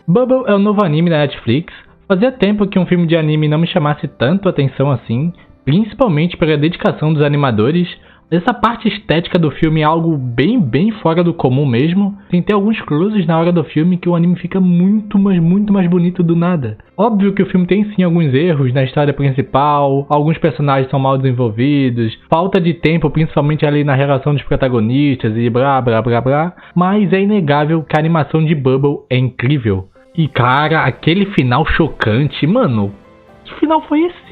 Bubble é um novo anime da Netflix. Fazia tempo que um filme de anime não me chamasse tanto atenção assim, principalmente pela dedicação dos animadores. Essa parte estética do filme é algo bem fora do comum mesmo. Tem até alguns closes na hora do filme que o anime fica muito mais bonito do nada. Óbvio que o filme tem sim alguns erros na história principal, alguns personagens são mal desenvolvidos, falta de tempo principalmente ali na relação dos protagonistas e blá, mas é inegável que a animação de Bubble é incrível. E cara, aquele final chocante, mano, que final foi esse?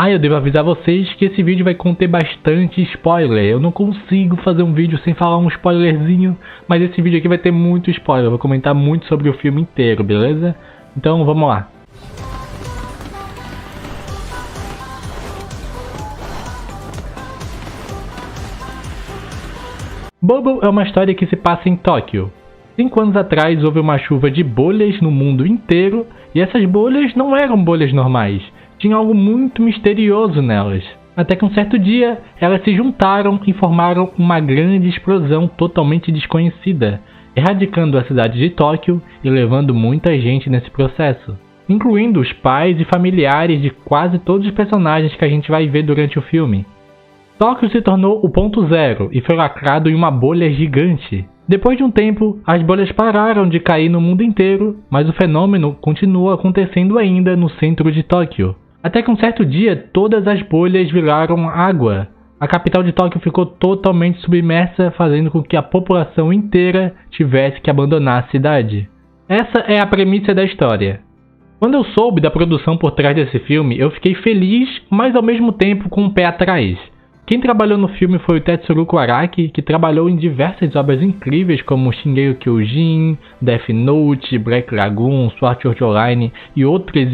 Eu devo avisar vocês que esse vídeo vai conter bastante spoiler. Eu não consigo fazer um vídeo sem falar um spoilerzinho, mas esse vídeo aqui vai ter muito spoiler. Eu vou comentar muito sobre o filme inteiro, beleza? Então vamos lá. Bubble é uma história que se passa em Tóquio. 5 anos atrás houve uma chuva de bolhas no mundo inteiro e essas bolhas não eram bolhas normais. Tinha algo muito misterioso nelas. Até que um certo dia, elas se juntaram e formaram uma grande explosão totalmente desconhecida, erradicando a cidade de Tóquio e levando muita gente nesse processo, incluindo os pais e familiares de quase todos os personagens que a gente vai ver durante o filme. Tóquio se tornou o ponto zero e foi lacrado em uma bolha gigante. Depois de um tempo, as bolhas pararam de cair no mundo inteiro, mas o fenômeno continua acontecendo ainda no centro de Tóquio. Até que um certo dia, todas as bolhas viraram água. A capital de Tóquio ficou totalmente submersa, fazendo com que a população inteira tivesse que abandonar a cidade. Essa é a premissa da história. Quando eu soube da produção por trás desse filme, eu fiquei feliz, mas ao mesmo tempo com o pé atrás. Quem trabalhou no filme foi o Tetsuruko Araki, que trabalhou em diversas obras incríveis como Shingeki no Kyojin, Death Note, Black Lagoon, Sword Art Online e outras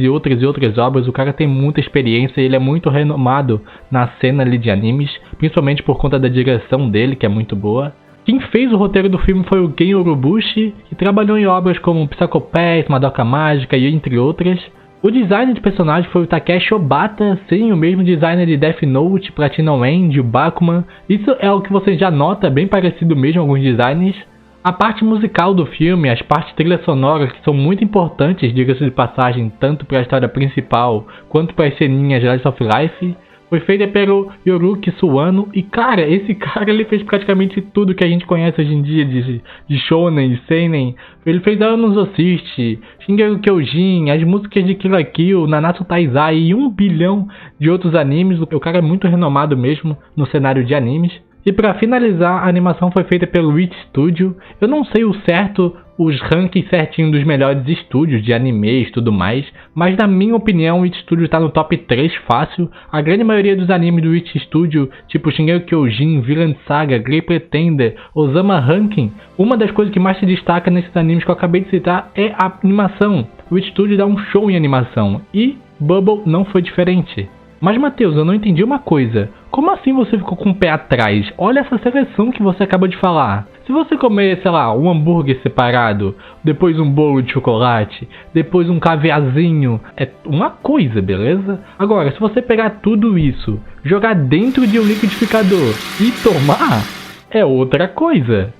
obras. O cara tem muita experiência e ele é muito renomado na cena ali de animes, principalmente por conta da direção dele, que é muito boa. Quem fez o roteiro do filme foi o Ken Urobuchi, que trabalhou em obras como Psycho Pass, Madoka Mágica e entre outras. O design de personagem foi o Takeshi Obata, sim, o mesmo designer de Death Note, Platinum End, o Bakuman. Isso é o que você já nota, bem parecido mesmo alguns designs. A parte musical do filme, as partes trilhas sonoras que são muito importantes, diga-se de passagem, tanto para a história principal quanto para as ceninhas Slice of Life, foi feita pelo Yoruki Suwano e cara, esse cara ele fez praticamente tudo que a gente conhece hoje em dia de shonen, de seinen. Ele fez Anos Assist, Shingeki no Kyojin, as músicas de Kill la Kill, Nanatsu Taizai e 1 bilhão de outros animes. O cara é muito renomado mesmo no cenário de animes. E para finalizar, a animação foi feita pelo Wit Studio. Eu não sei o certo, os rankings certinho dos melhores estúdios de animes e tudo mais, mas na minha opinião o Wit Studio está no top 3 fácil. A grande maioria dos animes do Wit Studio, tipo Shingeki no Kyojin, Vinland Saga, Great Pretender, Osama Ranking, uma das coisas que mais se destaca nesses animes que eu acabei de citar é a animação. O Wit Studio dá um show em animação e Bubble não foi diferente. Mas Matheus, eu não entendi uma coisa. Como assim você ficou com o pé atrás? Olha essa seleção que você acabou de falar. Se você comer, sei lá, um hambúrguer separado, depois um bolo de chocolate, depois um caviarzinho, é uma coisa, beleza? Agora, se você pegar tudo isso, jogar dentro de um liquidificador e tomar, é outra coisa.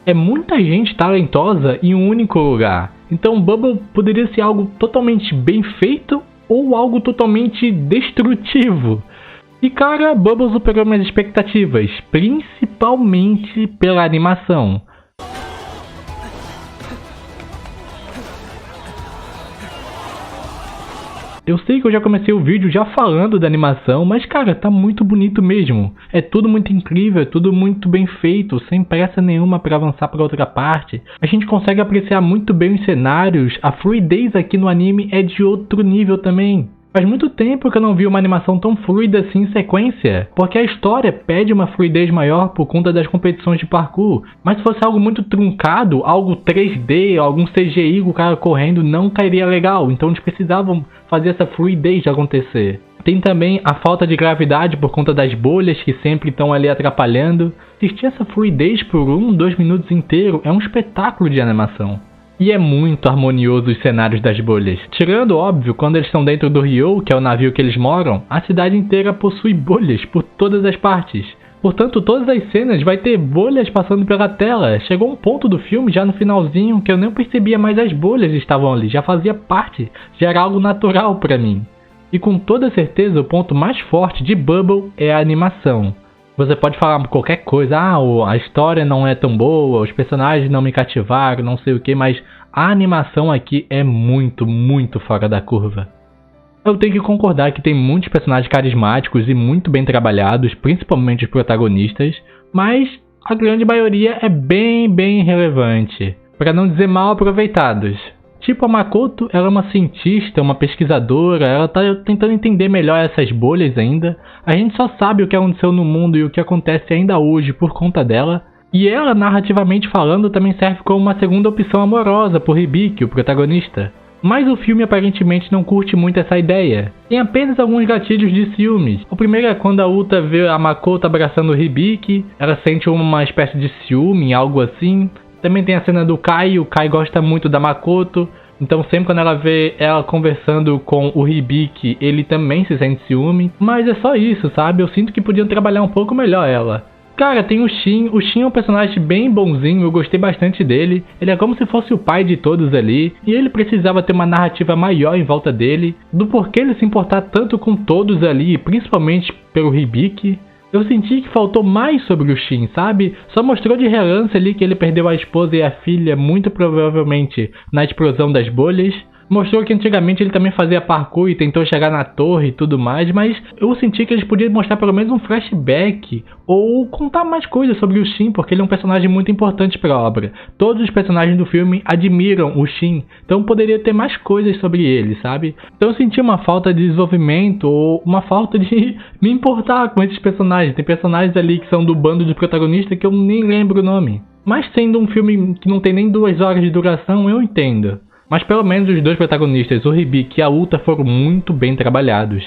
É muita gente talentosa em um único lugar. Então Bubble poderia ser algo totalmente bem feito ou algo totalmente destrutivo. E cara, Bubble superou minhas expectativas, principalmente pela animação. Eu sei que eu já comecei o vídeo já falando da animação, mas cara, tá muito bonito mesmo. É tudo muito incrível, é tudo muito bem feito, sem pressa nenhuma para avançar para outra parte. A gente consegue apreciar muito bem os cenários, a fluidez aqui no anime é de outro nível também. Faz muito tempo que eu não vi uma animação tão fluida assim em sequência, porque a história pede uma fluidez maior por conta das competições de parkour, mas se fosse algo muito truncado, algo 3D, algum CGI, o cara correndo, não cairia legal, então eles precisavam fazer essa fluidez acontecer. Tem também a falta de gravidade por conta das bolhas que sempre estão ali atrapalhando. Assistir essa fluidez por 1-2 minutos inteiro é um espetáculo de animação. E é muito harmonioso os cenários das bolhas. Tirando, óbvio, quando eles estão dentro do Ryou, que é o navio que eles moram, a cidade inteira possui bolhas por todas as partes. Portanto, todas as cenas vai ter bolhas passando pela tela. Chegou um ponto do filme, já no finalzinho, que eu nem percebia mais as bolhas estavam ali. Já fazia parte, já era algo natural pra mim. E com toda certeza, o ponto mais forte de Bubble é a animação. Você pode falar qualquer coisa, a história não é tão boa, os personagens não me cativaram, não sei o que, mas a animação aqui é muito, muito fora da curva. Eu tenho que concordar que tem muitos personagens carismáticos e muito bem trabalhados, principalmente os protagonistas, mas a grande maioria é bem irrelevante, para não dizer mal aproveitados. Tipo, a Makoto, ela é uma cientista, uma pesquisadora, ela tá tentando entender melhor essas bolhas ainda. A gente só sabe o que aconteceu no mundo e o que acontece ainda hoje por conta dela. E ela, narrativamente falando, também serve como uma segunda opção amorosa por Hibiki, o protagonista. Mas o filme aparentemente não curte muito essa ideia. Tem apenas alguns gatilhos de ciúmes. O primeiro é quando a Uta vê a Makoto abraçando o Hibiki, ela sente uma espécie de ciúme, algo assim. Também tem a cena do Kai, o Kai gosta muito da Makoto, então sempre quando ela vê ela conversando com o Hibiki, ele também se sente ciúme. Mas é só isso, sabe? Eu sinto que podiam trabalhar um pouco melhor ela. Cara, tem o Shin é um personagem bem bonzinho, eu gostei bastante dele. Ele é como se fosse o pai de todos ali, e ele precisava ter uma narrativa maior em volta dele, do porquê ele se importar tanto com todos ali, principalmente pelo Hibiki. Eu senti que faltou mais sobre o Shin, sabe? Só mostrou de relance ali que ele perdeu a esposa e a filha, muito provavelmente na explosão das bolhas. Mostrou que antigamente ele também fazia parkour e tentou chegar na torre e tudo mais, mas eu senti que eles podiam mostrar pelo menos um flashback ou contar mais coisas sobre o Shin, porque ele é um personagem muito importante para a obra. Todos os personagens do filme admiram o Shin, então poderia ter mais coisas sobre ele, sabe? Então eu senti uma falta de desenvolvimento ou uma falta de me importar com esses personagens. Tem personagens ali que são do bando de protagonistas que eu nem lembro o nome. Mas sendo um filme que não tem nem 2 horas de duração, eu entendo. Mas pelo menos os dois protagonistas, o Hibiki e a Uta, foram muito bem trabalhados.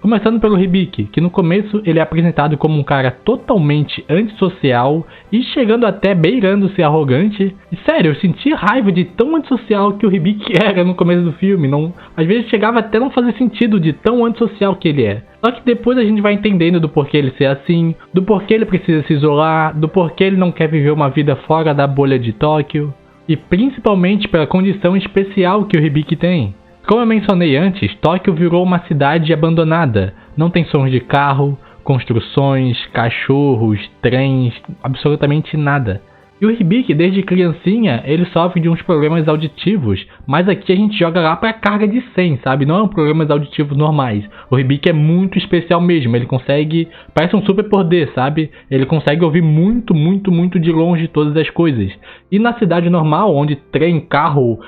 Começando pelo Hibiki, que no começo ele é apresentado como um cara totalmente antissocial e chegando até beirando ser arrogante. E sério, eu senti raiva de tão antissocial que o Hibiki era no começo do filme. Às vezes chegava até não fazer sentido de tão antissocial que ele é. Só que depois a gente vai entendendo do porquê ele ser assim, do porquê ele precisa se isolar, do porquê ele não quer viver uma vida fora da bolha de Tóquio. E principalmente pela condição especial que o Hibiki tem. Como eu mencionei antes, Tóquio virou uma cidade abandonada. Não tem sons de carro, construções, cachorros, trens, absolutamente nada. E o Hibiki, desde criancinha, ele sofre de uns problemas auditivos, mas aqui a gente joga lá pra carga de 100, sabe? Não é um problemas auditivos normais. O Hibiki é muito especial mesmo, ele consegue, parece um super poder, sabe? Ele consegue ouvir muito de longe todas as coisas. E na cidade normal, onde trem, carro,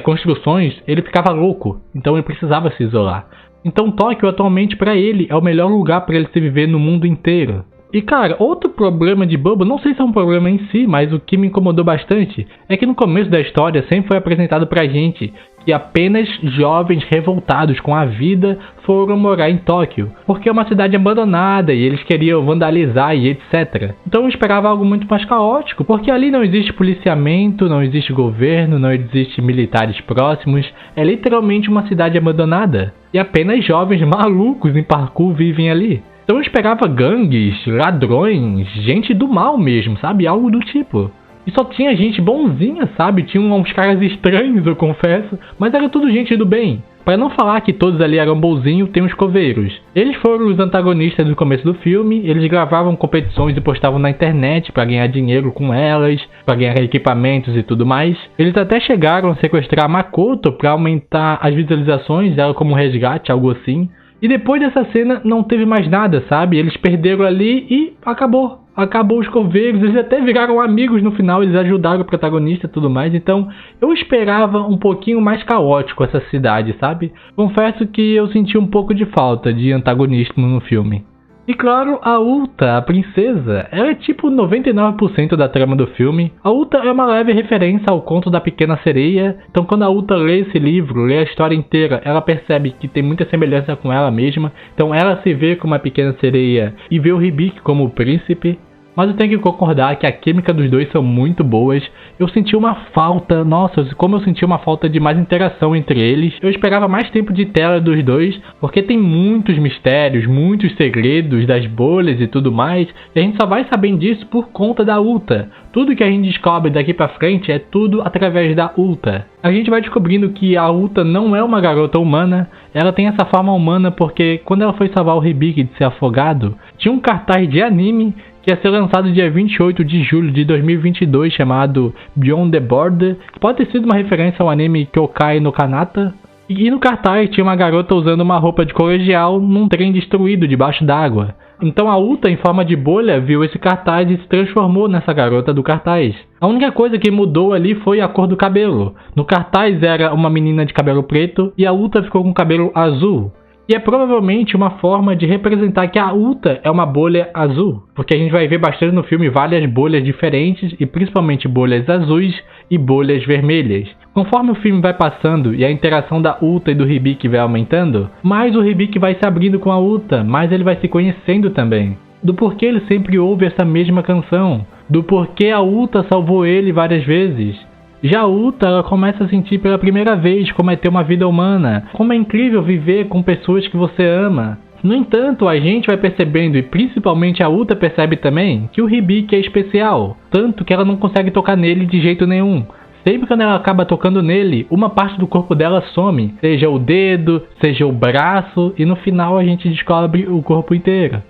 construções, ele ficava louco, então ele precisava se isolar. Então Tóquio atualmente pra ele é o melhor lugar pra ele se viver no mundo inteiro. E cara, outro problema de Bubble, não sei se é um problema em si, mas o que me incomodou bastante é que no começo da história sempre foi apresentado pra gente que apenas jovens revoltados com a vida foram morar em Tóquio, porque é uma cidade abandonada e eles queriam vandalizar e etc. Então eu esperava algo muito mais caótico, porque ali não existe policiamento, não existe governo, não existe militares próximos, é literalmente uma cidade abandonada. E apenas jovens malucos em parkour vivem ali. Então eu esperava gangues, ladrões, gente do mal mesmo, sabe? Algo do tipo. E só tinha gente bonzinha, sabe? Tinha uns caras estranhos, eu confesso, mas era tudo gente do bem. Para não falar que todos ali eram bonzinhos, tem os coveiros. Eles foram os antagonistas do começo do filme, eles gravavam competições e postavam na internet para ganhar dinheiro com elas, para ganhar equipamentos e tudo mais. Eles até chegaram a sequestrar a Makoto para aumentar as visualizações dela como resgate, algo assim. E depois dessa cena não teve mais nada, sabe? Eles perderam ali e acabou. Acabou os coveiros, eles até viraram amigos no final, eles ajudaram o protagonista e tudo mais. Então eu esperava um pouquinho mais caótico essa cidade, sabe? Confesso que eu senti um pouco de falta de antagonismo no filme. E claro, a Uta, a princesa, ela é tipo 99% da trama do filme. A Uta é uma leve referência ao conto da Pequena Sereia, então quando a Uta lê esse livro, lê a história inteira, ela percebe que tem muita semelhança com ela mesma, então ela se vê como a Pequena Sereia e vê o Hibiki como o príncipe. mas eu tenho que concordar que a química dos dois são muito boas. Eu senti uma falta, nossa, como eu senti uma falta de mais interação entre eles. Eu esperava mais tempo de tela dos dois, porque tem muitos mistérios, muitos segredos das bolhas e tudo mais, e a gente só vai sabendo disso por conta da Ulta. Tudo que a gente descobre daqui pra frente é tudo através da Ulta. A gente vai descobrindo que a Ulta não é uma garota humana, ela tem essa forma humana porque quando ela foi salvar o Hibiki de ser afogado, tinha um cartaz de anime que ia ser lançado dia 28 de julho de 2022, chamado Beyond the Border, que pode ter sido uma referência ao anime Kyokai no Kanata. E no cartaz tinha uma garota usando uma roupa de colegial num trem destruído debaixo d'água. Então a Ulta, em forma de bolha, viu esse cartaz e se transformou nessa garota do cartaz. A única coisa que mudou ali foi a cor do cabelo. No cartaz era uma menina de cabelo preto e a Ulta ficou com cabelo azul. E é provavelmente uma forma de representar que a Ulta é uma bolha azul, porque a gente vai ver bastante no filme várias bolhas diferentes, e principalmente bolhas azuis e bolhas vermelhas. Conforme o filme vai passando e a interação da Ulta e do Hibiki vai aumentando, mais o Hibiki vai se abrindo com a Ulta, mais ele vai se conhecendo também. Do porquê ele sempre ouve essa mesma canção, do porquê a Ulta salvou ele várias vezes. Já a Ulta, ela começa a sentir pela primeira vez como é ter uma vida humana, como é incrível viver com pessoas que você ama. No entanto, a gente vai percebendo, e principalmente a Ulta percebe também, que o Hibiki é especial, tanto que ela não consegue tocar nele de jeito nenhum. Sempre quando ela acaba tocando nele, uma parte do corpo dela some, seja o dedo, seja o braço, e no final a gente descobre o corpo inteiro.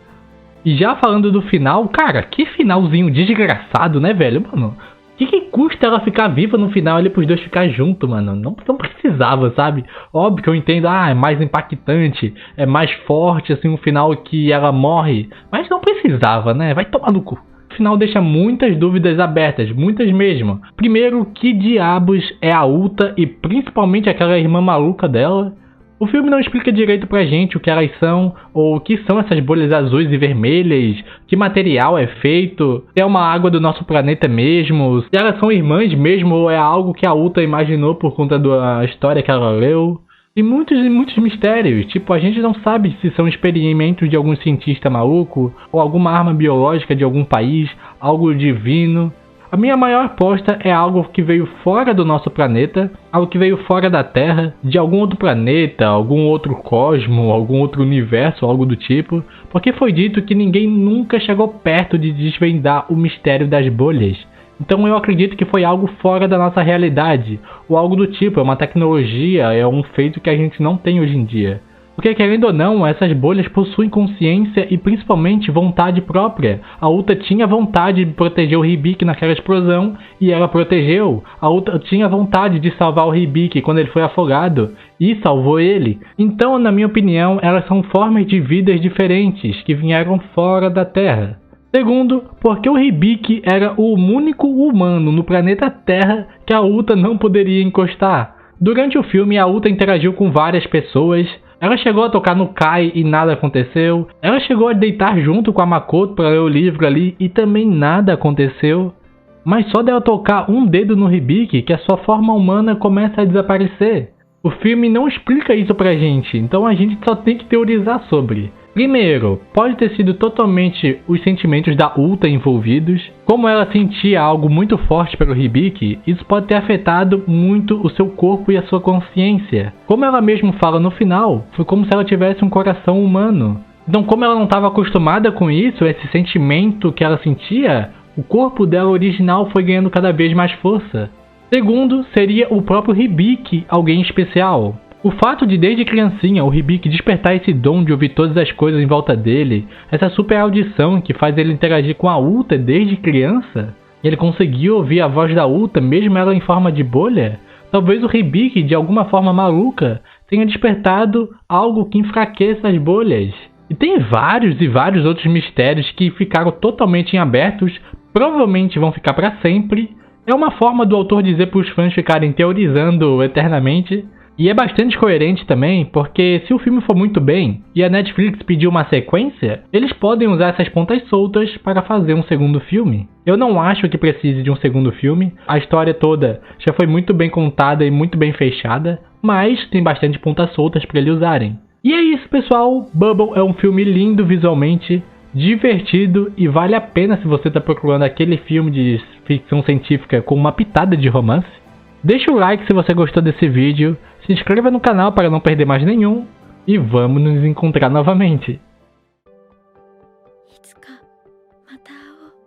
E já falando do final, cara, que finalzinho desgraçado, né, velho? Mano, o que custa ela ficar viva no final e pros dois ficar juntos, mano? Não precisava, sabe? Óbvio que eu entendo, é mais impactante, é mais forte, assim, um final que ela morre. Mas não precisava, né? Vai tomar no cu. O final deixa muitas dúvidas abertas, muitas mesmo. Primeiro, que diabos é a Ulta e principalmente aquela irmã maluca dela? O filme não explica direito pra gente o que elas são, ou o que são essas bolhas azuis e vermelhas, que material é feito, se é uma água do nosso planeta mesmo, se elas são irmãs mesmo, ou é algo que a Ulta imaginou por conta da história que ela leu. E muitos mistérios, tipo, a gente não sabe se são experimentos de algum cientista maluco, ou alguma arma biológica de algum país, algo divino. A minha maior aposta é algo que veio fora do nosso planeta, algo que veio fora da Terra, de algum outro planeta, algum outro cosmo, algum outro universo, algo do tipo, porque foi dito que ninguém nunca chegou perto de desvendar o mistério das bolhas. Então eu acredito que foi algo fora da nossa realidade, ou algo do tipo, é uma tecnologia, é um feito que a gente não tem hoje em dia. Porque, querendo ou não, essas bolhas possuem consciência e principalmente vontade própria. A Ulta tinha vontade de proteger o Hibiki naquela explosão e ela protegeu. A Ulta tinha vontade de salvar o Hibiki quando ele foi afogado e salvou ele. Então, na minha opinião, elas são formas de vidas diferentes que vieram fora da Terra. Segundo, porque o Hibiki era o único humano no planeta Terra que a Ulta não poderia encostar. Durante o filme, a Ulta interagiu com várias pessoas. Ela chegou a tocar no Kai e nada aconteceu. Ela chegou a deitar junto com a Makoto para ler o livro ali e também nada aconteceu. Mas só dela tocar um dedo no Hibiki que a sua forma humana começa a desaparecer. O filme não explica isso pra gente, então a gente só tem que teorizar sobre. Primeiro, pode ter sido totalmente os sentimentos da Ulta envolvidos. Como ela sentia algo muito forte pelo Hibiki, isso pode ter afetado muito o seu corpo e a sua consciência. Como ela mesma fala no final, foi como se ela tivesse um coração humano. Então, como ela não estava acostumada com isso, esse sentimento que ela sentia, o corpo dela original foi ganhando cada vez mais força. Segundo, seria o próprio Hibiki alguém especial. O fato de desde criancinha o Hibiki despertar esse dom de ouvir todas as coisas em volta dele, essa super audição que faz ele interagir com a Ulta desde criança, ele conseguiu ouvir a voz da Ulta mesmo ela em forma de bolha, talvez o Hibiki de alguma forma maluca tenha despertado algo que enfraqueça as bolhas. E tem vários e vários outros mistérios que ficaram totalmente em abertos, provavelmente vão ficar para sempre. É uma forma do autor dizer para os fãs ficarem teorizando eternamente. E é bastante coerente também, porque se o filme for muito bem e a Netflix pedir uma sequência, eles podem usar essas pontas soltas para fazer um segundo filme. Eu não acho que precise de um segundo filme, a história toda já foi muito bem contada e muito bem fechada, mas tem bastante pontas soltas para eles usarem. E é isso, pessoal, Bubble é um filme lindo visualmente, divertido e vale a pena se você está procurando aquele filme de ficção científica com uma pitada de romance. Deixa o like se você gostou desse vídeo, se inscreva no canal para não perder mais nenhum e vamos nos encontrar novamente. いつかまた会おう。